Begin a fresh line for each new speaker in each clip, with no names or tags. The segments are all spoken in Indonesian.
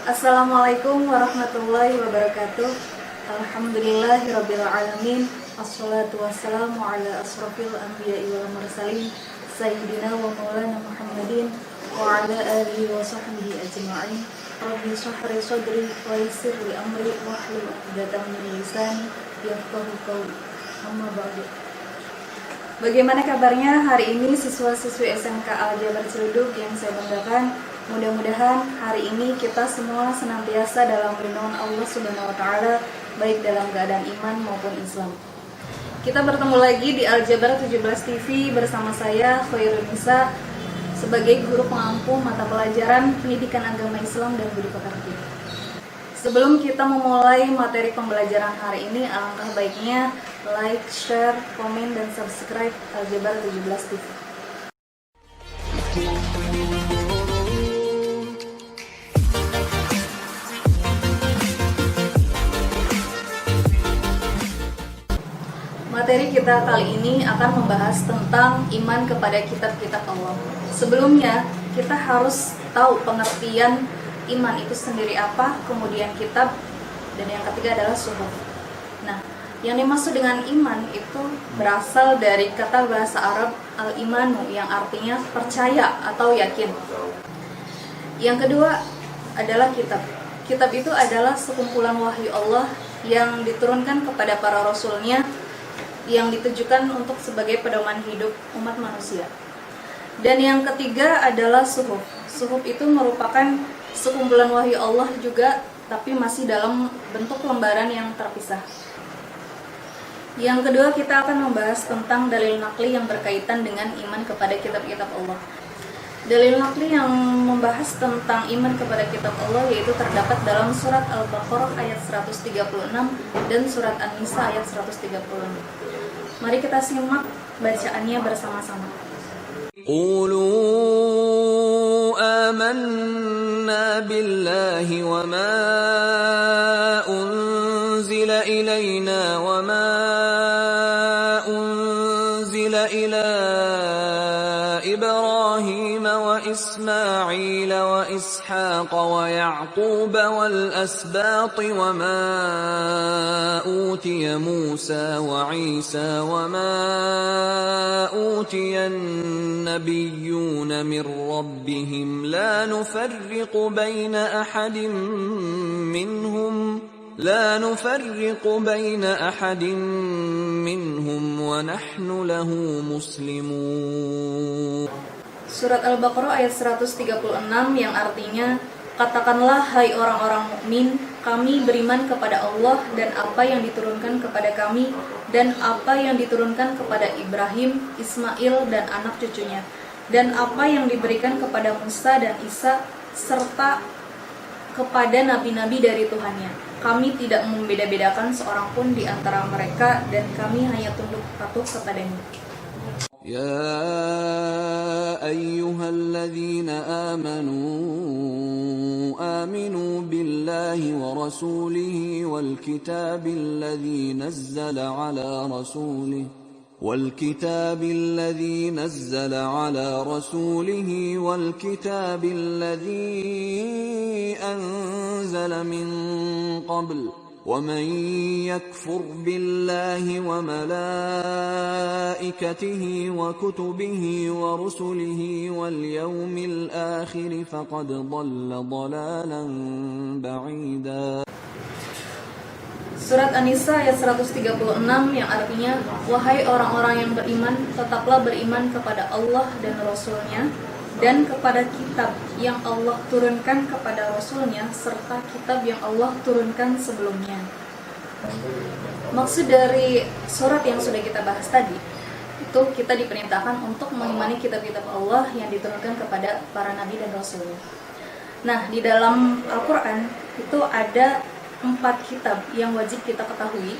Assalamualaikum warahmatullahi wabarakatuh. Alhamdulillahirabbil alamin. Assalatu wassalamu ala asrofil anbiya'i wal mursalin sayyidina wa maulana Muhammadin wa ala alihi wa sahbihi ajma'in. Rabbi shrah li sadri wa yassir li amri wahlul 'uqdatam min lisani yafqahu qawli. Amma ba'du. Bagaimana kabarnya hari ini siswa-siswi SMK Aljabar Ciledug yang saya banggakan? Mudah-mudahan hari ini kita semua senantiasa dalam lindungan Allah Subhanahu wa Ta'ala, baik dalam keadaan iman maupun Islam. Kita bertemu lagi di Aljabar 17 TV bersama saya Khairul Nisa sebagai guru pengampu mata pelajaran Pendidikan Agama Islam dan Budi Pekerti. Sebelum kita memulai materi pembelajaran hari ini, alangkah baiknya like, share, komen, dan subscribe Aljabar 17 TV. Materi kita kali ini akan membahas tentang iman kepada kitab-kitab Allah. Sebelumnya, kita harus tahu pengertian iman itu sendiri apa, kemudian kitab, dan yang ketiga adalah suhuf. Nah, yang dimaksud dengan iman itu berasal dari kata bahasa Arab al-imanu yang artinya percaya atau yakin. Yang kedua adalah kitab. Kitab itu adalah sekumpulan wahyu Allah yang diturunkan kepada para rasulnya yang ditujukan untuk sebagai pedoman hidup umat manusia. Dan yang ketiga adalah suhuf. Suhuf itu merupakan sekumpulan wahyu Allah juga, tapi masih dalam bentuk lembaran yang terpisah. Yang kedua, kita akan membahas tentang dalil naqli yang berkaitan dengan iman kepada kitab-kitab Allah. Dalil naqli yang membahas tentang iman kepada kitab Allah yaitu terdapat dalam surat Al-Baqarah ayat 136 dan surat An-Nisa ayat 136. Mari kita simak bacaannya bersama-sama.
Qulu amanna billahi wa ma unzila ilayna wa ma unzila ila Ibrahim wa Ismail wa Ishaq wa Ya'qub wal asbat wa ma utiya Musa wa Isa wa ma utiya an-nabiyyun min rabbihim la nufarriqu baina ahadin minhum wa nahnu lahu muslimun.
Surat Al-Baqarah ayat 136 yang artinya, katakanlah hai orang-orang mukmin, kami beriman kepada Allah dan apa yang diturunkan kepada kami dan apa yang diturunkan kepada Ibrahim, Ismail dan anak cucunya, dan apa yang diberikan kepada Musa dan Isa serta kepada nabi-nabi dari Tuhannya. Kami tidak membeda-bedakan seorang pun di antara mereka dan kami hanya tunduk patuh kepadanya.
Ya ayyuhalladzina aminu billahi wa rasulihi wal kitabil ladzi nazzala ala rasulihi والكتاب الذي نزل على رسوله والكتاب الذي أنزل من قبل ومن يكفر بالله وملائكته وكتبه ورسله واليوم الآخر فقد ضل ضلالا بعيدا.
Surat An-Nisa ayat 136 yang artinya, wahai orang-orang yang beriman, tetaplah beriman kepada Allah dan Rasul-Nya dan kepada kitab yang Allah turunkan kepada Rasul-Nya serta kitab yang Allah turunkan sebelumnya. Maksud dari surat yang sudah kita bahas tadi, itu kita diperintahkan untuk mengimani kitab-kitab Allah yang diturunkan kepada para nabi dan Rasul. Nah, di dalam Al-Quran itu ada 4 kitab yang wajib kita ketahui.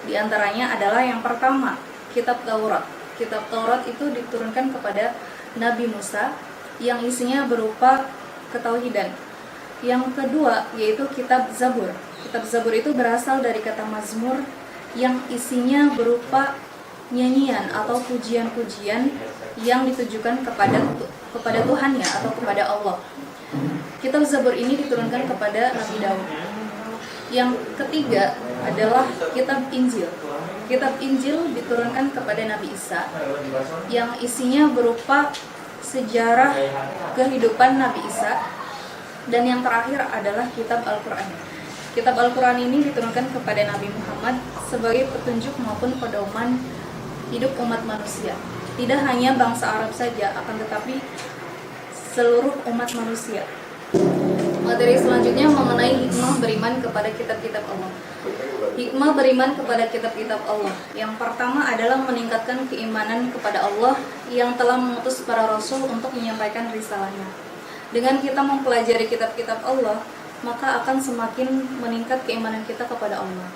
Di antaranya adalah yang pertama, kitab Taurat. Kitab Taurat itu diturunkan kepada Nabi Musa yang isinya berupa ketauhidan. Yang kedua yaitu kitab Zabur. Kitab Zabur itu berasal dari kata mazmur yang isinya berupa nyanyian atau pujian-pujian yang ditujukan kepada Tuhannya atau kepada Allah. Kitab Zabur ini diturunkan kepada Nabi Daud. Yang ketiga adalah kitab Injil. Kitab Injil diturunkan kepada Nabi Isa, yang isinya berupa sejarah kehidupan Nabi Isa. Dan yang terakhir adalah kitab Al-Quran. Kitab Al-Quran ini diturunkan kepada Nabi Muhammad sebagai petunjuk maupun pedoman hidup umat manusia. Tidak hanya bangsa Arab saja, akan tetapi seluruh umat manusia. Materi selanjutnya mengenai hikmah beriman kepada kitab-kitab Allah. Hikmah beriman kepada kitab-kitab Allah. Yang pertama adalah meningkatkan keimanan kepada Allah yang telah mengutus para rasul untuk menyampaikan risalahnya. Dengan kita mempelajari kitab-kitab Allah, maka akan semakin meningkat keimanan kita kepada Allah.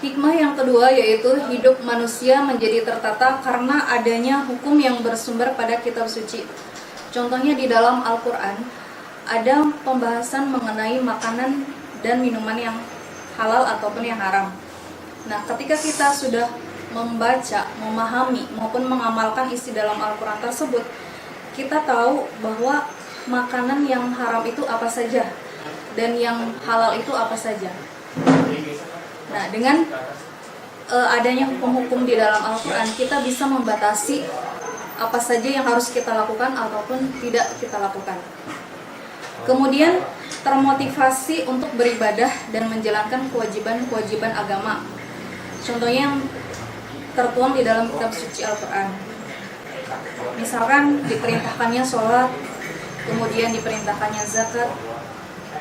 Hikmah yang kedua yaitu hidup manusia menjadi tertata karena adanya hukum yang bersumber pada kitab suci. Contohnya di dalam Al-Quran ada pembahasan mengenai makanan dan minuman yang halal ataupun yang haram. Nah, ketika kita sudah membaca, memahami maupun mengamalkan isi dalam Al-Quran tersebut, kita tahu bahwa makanan yang haram itu apa saja dan yang halal itu apa saja. Nah, dengan adanya hukum-hukum di dalam Al-Quran, kita bisa membatasi apa saja yang harus kita lakukan ataupun tidak kita lakukan. Kemudian termotivasi untuk beribadah dan menjalankan kewajiban-kewajiban agama. Contohnya yang tertuang di dalam kitab suci Al-Quran. Misalkan diperintahkannya sholat, kemudian diperintahkannya zakat,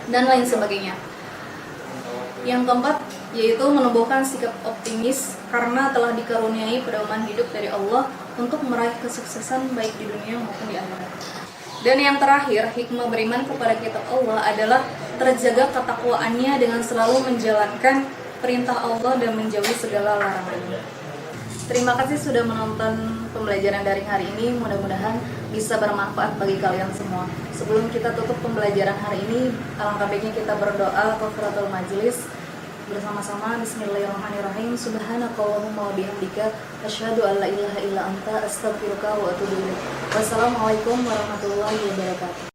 dan lain sebagainya. Yang keempat yaitu menumbuhkan sikap optimis karena telah dikaruniai pedoman hidup dari Allah untuk meraih kesuksesan baik di dunia maupun di akhirat. Dan yang terakhir, hikmah beriman kepada kitab Allah adalah terjaga ketakwaannya dengan selalu menjalankan perintah Allah dan menjauhi segala larangannya. Terima kasih sudah menonton pembelajaran daring hari ini. Mudah-mudahan bisa bermanfaat bagi kalian semua. Sebelum kita tutup pembelajaran hari ini, alangkah baiknya kita berdoa kafaratul majelis bersama-sama. Bismillahirrahmanirrahim. Subhanakallahumma wa bihamdika asyhadu an la ilaha illa anta astaghfiruka wa atubu ilaik. Wassalamualaikum warahmatullahi wabarakatuh.